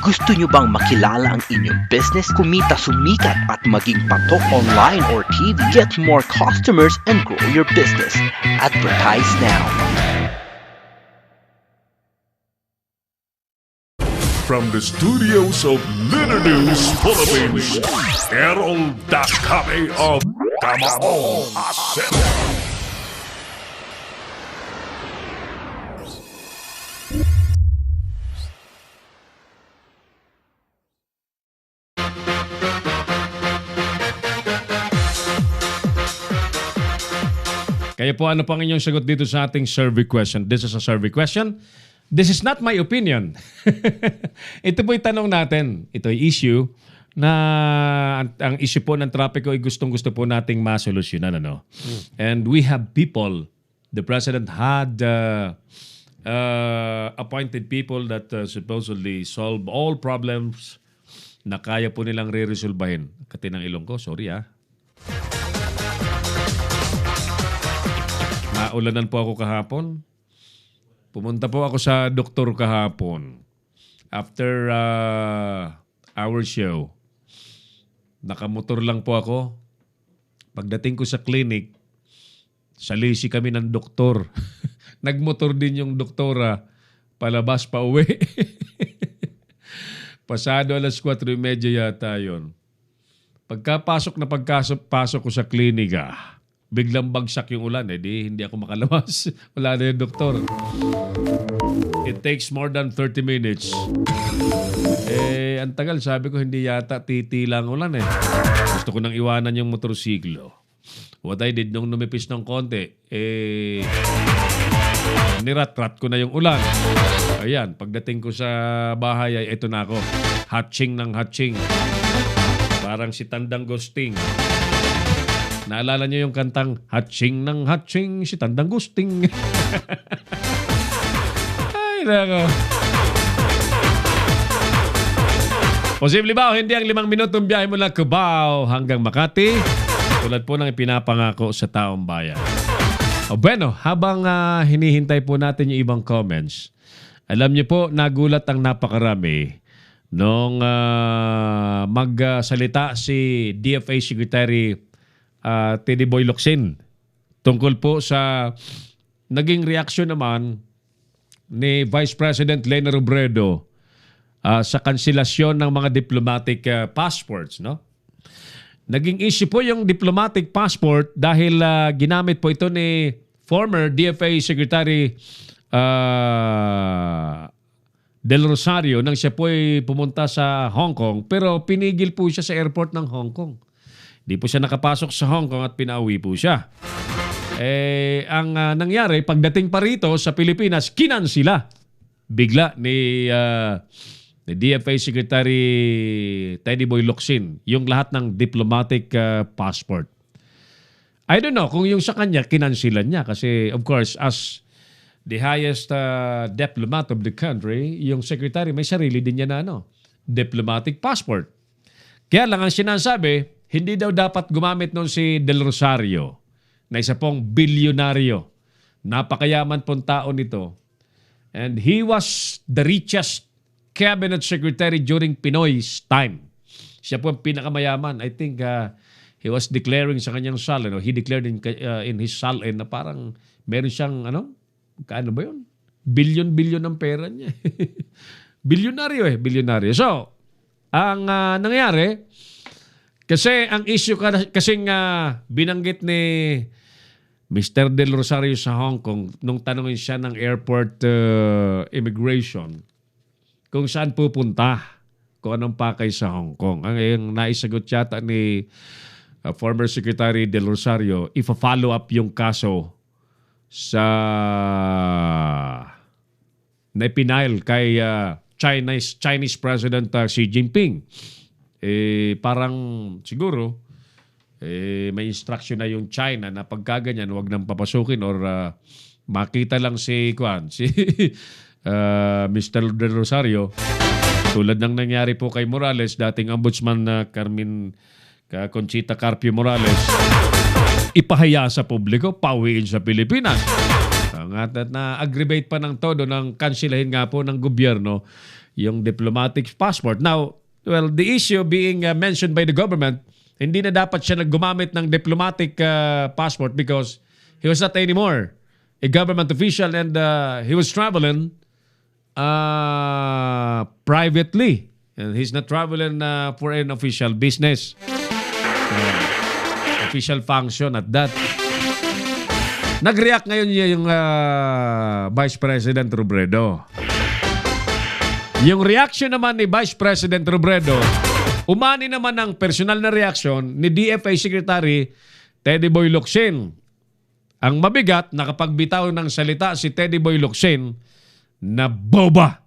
Gusto nyo bang makilala ang inyong business, kumita, sumikat at maging patok online or TV? Get more customers and grow your business. Advertise now. From the studios of Litter News Philippines, Errol Dakame of Tamaong Asset. Kaya po ano pang inyong sagot dito sa ating survey question? This is a survey question. This is not my opinion. Ito po yung tanong natin. Ito ay issue na ang issue po ng trapiko ay gustong-gusto po nating masolusyonan. Ano? And we have people, the President had appointed people that supposedly solve all problems na kaya po nilang re-resolbahin. Katinang ilong ko, sorry ah. Naulanan po ako kahapon. Pumunta po ako sa doktor kahapon. After our show, nakamotor lang po ako. Pagdating ko sa clinic, salisi kami ng doktor. Nagmotor din yung doktora, palabas pa uwi. Pasado alas 4:30 yata yun. Pagkapasok ko sa klinika, biglang bagsak yung ulan. Hindi ako makalabas. Wala na yung doktor. It takes more than 30 minutes. Ang tagal. Sabi ko, hindi yata titilang ulan eh. Gusto ko nang iwanan yung motorsiklo. What I did, nung numipis ng konti, nirat-rat ko na yung ulan. Ayan, pagdating ko sa bahay ay eto na ako. Hatching ng hatching. Parang si Tandang Gusting. Naalala niyo yung kantang Hatching ng hatching si Tandang Gusting. Ay, nako. Posible ba o hindi ang 5 minutong biyahe mula Cubao hanggang Makati? Tulad po ng ipinapangako sa taong bayan. O bueno, habang hinihintay po natin yung ibang comments, alam niyo po, nagulat ang napakarami nung magsalita si DFA Secretary Teddy Boy Locsin tungkol po sa naging reaksyon naman ni Vice President Leni Robredo sa kanselasyon ng mga diplomatic passports, no? Naging issue po yung diplomatic passport dahil ginamit po ito ni former DFA Secretary Del Rosario nang siya po ay pumunta sa Hong Kong, pero pinigil po siya sa airport ng Hong Kong. Di po siya nakapasok sa Hong Kong at pinauwi po siya. Ang nangyari, pagdating pa rito sa Pilipinas, kinansila bigla ni DFA Secretary Teddy Boy Locsin yung lahat ng diplomatic passport. I don't know kung yung sa kanya, kinansilan niya. Kasi of course, as the highest diplomat of the country, yung secretary may sarili din niya na diplomatic passport. Kaya lang ang sinasabi, hindi daw dapat gumamit nun si Del Rosario na isa pong bilyonaryo. Napakayaman pong tao nito. And he was the richest cabinet secretary during Pinoy's time. Siya po ang pinakamayaman. I think he was declaring sa kanyang salin. He declared in his salin na parang meron siyang, kaano ba yun? Bilyon ng pera niya. Bilyonaryo. So, ang nangyari, kasi ang issue kasing binanggit ni Mr. Del Rosario sa Hong Kong nung tanongin siya ng airport immigration kung saan pupunta, kung anong pakay sa Hong Kong. Ang naisagot yata ni former Secretary Del Rosario, ifa-follow up yung kaso sa na pinail kay Chinese President Xi Jinping. Parang siguro may instruction na yung China na pagkaganyan huwag nang papasukin or makita lang si Mr. Del Rosario tulad ng nangyari po kay Morales, dating ombudsman na Conchita Carpio Morales, ipahaya sa publiko, pauwiin sa Pilipinas. Na-aggravate pa ng todo ng kansilahin nga po ng gobyerno yung diplomatic passport. Now, well, the issue being mentioned by the government, hindi na dapat siya naggumamit ng diplomatic passport because he was not anymore a government official and he was traveling privately. And he's not traveling for an official business. Official function at that. Nag-react ngayon yung Vice President Robredo. Yung reaction naman ni Vice President Robredo, umani naman ang personal na reaction ni DFA Secretary Teddy Boy Locsin. Ang mabigat, nakapagbitaw ng salita si Teddy Boy Locsin na boba.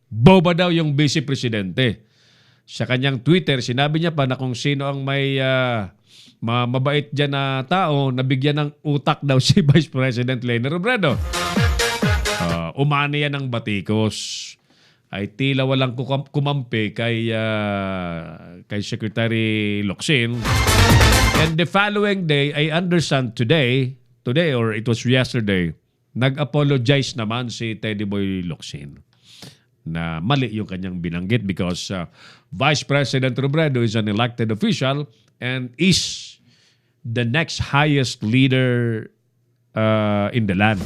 Boba daw yung Vice Presidente. Sa kanyang Twitter, sinabi niya pa na kung sino ang may mabait dyan na tao, nabigyan ng utak daw si Vice President Leni Robredo. Umani yan ng batikos. Ay tila walang kumampi kay Secretary Locsin. And the following day, I understand today or it was yesterday, nag-apologize naman si Teddy Boy Locsin na mali yung kanyang binanggit because Vice President Robredo is an elected official and is the next highest leader in the land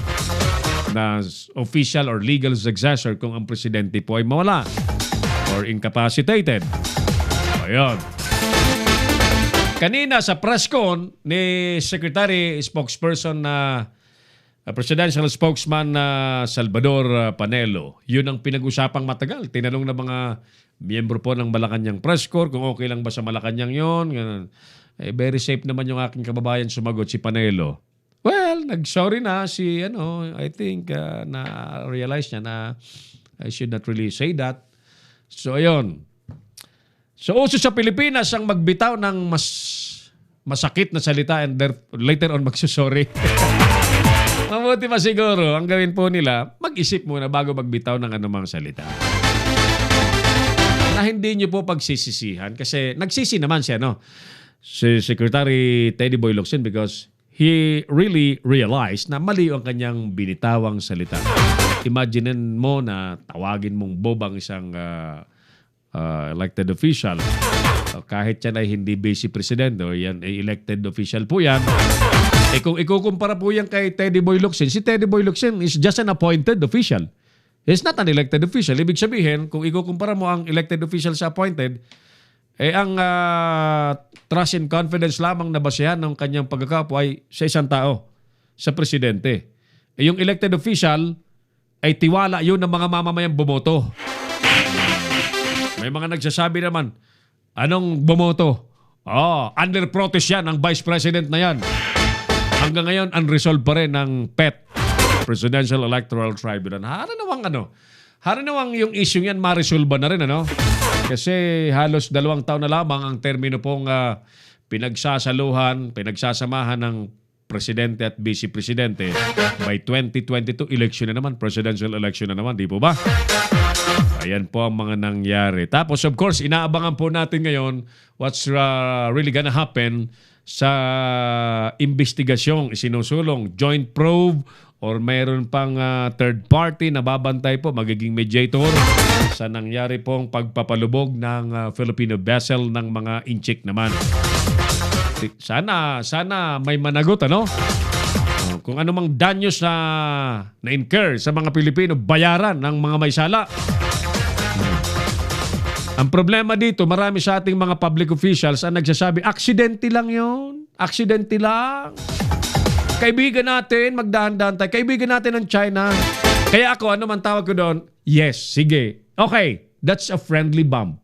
na official or legal successor kung ang presidente po ay mawala or incapacitated. Ayun. Kanina sa press con ni Secretary Spokesperson na Presidential Spokesman na Salvador Panelo, yun ang pinag-usapang matagal. Tinanong na mga miyembro po ng Malacanang Press Corps kung okay lang ba sa Malacanang yun. Very safe naman yung aking kababayan sumagot, si Panelo. Well, nag-sorry na si, I think, na-realize niya na I should not really say that. So, ayun. So, uso sa Pilipinas ang magbitaw ng masakit na salita and later on magsusorry. Mabuti pa siguro, ang gawin po nila, mag-isip muna bago magbitaw ng anumang salita. Na hindi nyo po pagsisisihan kasi nagsisi naman siya, no? Si Secretary Teddy Boy Locsin because he really realized na mali ang kanyang binitawang salita. Imaginin mo na tawagin mong bobang isang elected official. Kahit yan ay hindi vice president o yan ay elected official po yan. Kung ikukumpara po yan kay Teddy Boy Locsin, si Teddy Boy Locsin is just an appointed official. He's not an elected official. Ibig sabihin, kung ikukumpara mo ang elected official sa appointed, ang trust and confidence lamang na basehan ng kanyang pagkakapo ay sa isang tao, sa presidente. Yung elected official ay tiwala yun ng mga mamamayang bumoto. May mga nagsasabi naman, anong bumoto? Under protest yan ang vice president na yan. Hanggang ngayon, unresolved pa rin ng PET, Presidential Electoral Tribunal. Hari nawang yung issue yan, ma-resolve na rin, Kasi halos 2 taon na lamang ang termino pong pinagsasamahan ng presidente at vice-presidente. By 2022, election na naman, presidential election na naman, di po ba? Ayan po ang mga nangyari. Tapos, of course, inaabangan po natin ngayon what's really gonna happen sa investigasyong isinusulong joint probe or mayroon pang third party na babantay po, magiging mediator sa nangyari pong pagpapalubog ng Filipino vessel ng mga inchik naman. Sana may managot, Kung anumang danyos na incur sa mga Pilipino, bayaran ng mga may sala. Ang problema dito, marami sa ating mga public officials ang nagsasabi, aksidente lang yun. Aksidente lang. Kaibigan natin, magdahan-dahan tayo. Kaibigan natin ng China. Kaya ako, ano man tawag ko doon? Yes, sige. Okay, that's a friendly bomb.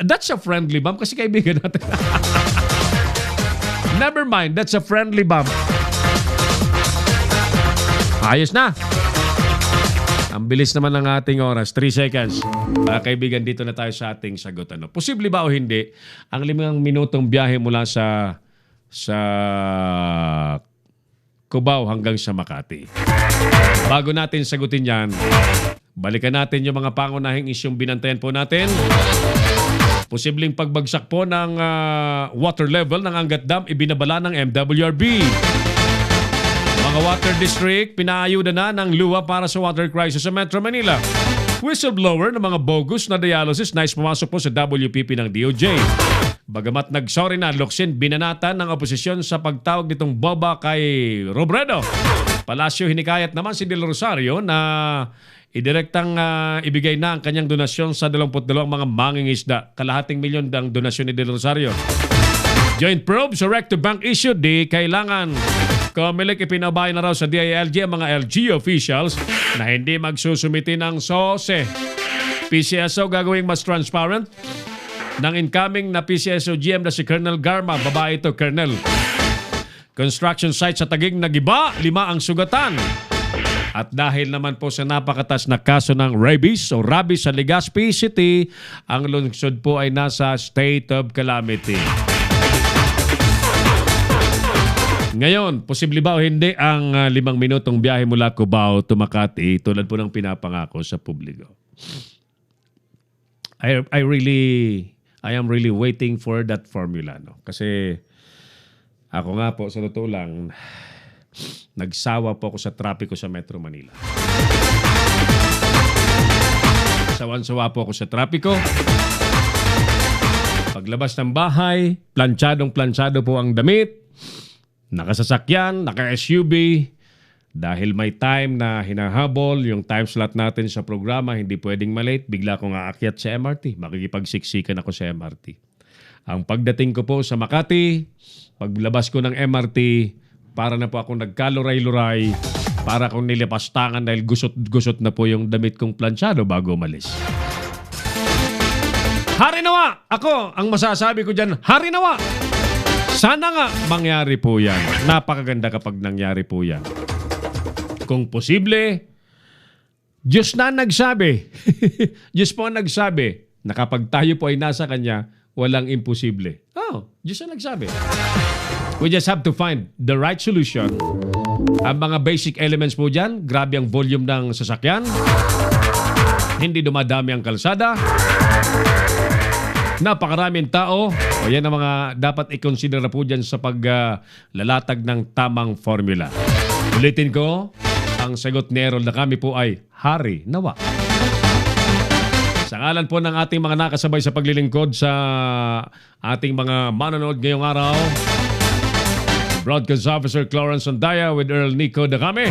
That's a friendly bomb kasi kaibigan natin. Never mind, that's a friendly bomb. Ayos na. Ang bilis naman ng ating oras, 3 seconds. Mga kaibigan, dito na tayo sa ating sagot. Posible ba o hindi, ang 5 minutong biyahe mula sa Cubao hanggang sa Makati? Bago natin sagutin yan, balikan natin yung mga pangunahing isyong binantayan po natin. Posibleng pagbagsak po ng water level ng Angat Dam, ibinabala ng MWRB. Mga water district, pinaayuda na ng luwa para sa water crisis sa Metro Manila. Whistleblower ng mga bogus na dialysis na pumasok po sa WPP ng DOJ. Bagamat nagsorry na, Locsin binanatan ng oposisyon sa pagtawag nitong boba kay Robredo. Palacio hinikayat naman si Del Rosario na idirektang ibigay na ang kanyang donasyon sa 22 mga mangingisda. Kalahating milyon ang donasyon ni Del Rosario. Joint probe sa Recto Bank issue, di kailangan. Comelec ipinabay na raw sa DILG ang mga LG officials na hindi magsusumiti ng SOSE. PCSO gagawing mas transparent ng incoming na PCSO GM na si Colonel Garma. Babae ito, Colonel. Construction site sa Taguig nagiba, 5 ang sugatan. At dahil naman po sa napakatas na kaso ng rabies o rabies sa Legazpi City, ang lungsod po ay nasa state of calamity. Ngayon, posible ba o hindi ang 5 minutong biyahe mula Cubao to Makati tulad po ng pinapangako sa publiko? I am really waiting for that formula, no? Kasi ako nga po, sa totoo lang, nagsawa po ako sa trapiko sa Metro Manila. Sawan-sawa po ako sa trapiko. Paglabas ng bahay, planchadong-planchado po ang damit. Nakasasakyan, naka-SUV. Dahil may time na hinahabol, yung time slot natin sa programa, hindi pwedeng malate. Bigla kong aakyat sa MRT. Makikipagsiksikan ako sa MRT. Ang pagdating ko po sa Makati, paglabas ko ng MRT, para na po akong nagkaluray-luray, para akong nilipastangan dahil gusot-gusot na po yung damit kong planchado bago umalis. Hari nawa! Ako, ang masasabi ko dyan, hari nawa! Sana nga mangyari po yan. Napakaganda kapag nangyari po yan. Kung posible, Diyos na nagsabi. Diyos po ang nagsabi na kapag tayo po ay nasa Kanya, walang imposible. Oh, Diyos na nagsabi. We just have to find the right solution. Ang mga basic elements po dyan, grabe ang volume ng sasakyan, hindi dumadami ang kalsada, napakaraming tao. O yan ang mga dapat i-consider na po dyan sa paglalatag ng tamang formula. Ulitin ko, ang sagot ni Errol na kami po ay hari nawa. Sa ngalan po ng ating mga nakasabay sa paglilingkod sa ating mga manonood ngayong araw, Broadcast Officer Clarence Andaya with Earl Nico da kami.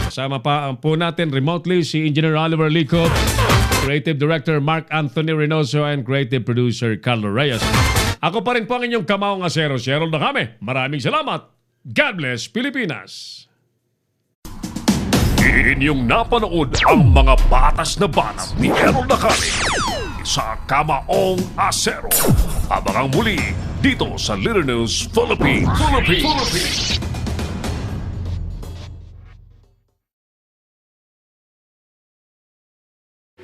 Kasama pa po natin remotely si Engineer Oliver Lico, Creative Director Mark Anthony Reynoso, and Creative Producer Carlo Reyes. Ako pa rin po ang inyong kamaong asero, si Errol na kami. Maraming salamat. God bless Pilipinas. Inyong napanood ang mga batas na banat ni Errol na kami sa Kamaong Asero. Abangang muli dito sa Little News Philippines.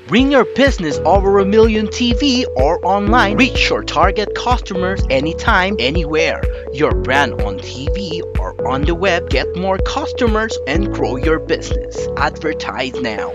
Bring your business over 1 million TV or online. Reach your target customers anytime, anywhere. Your brand on TV or on the web. Get more customers and grow your business. Advertise now.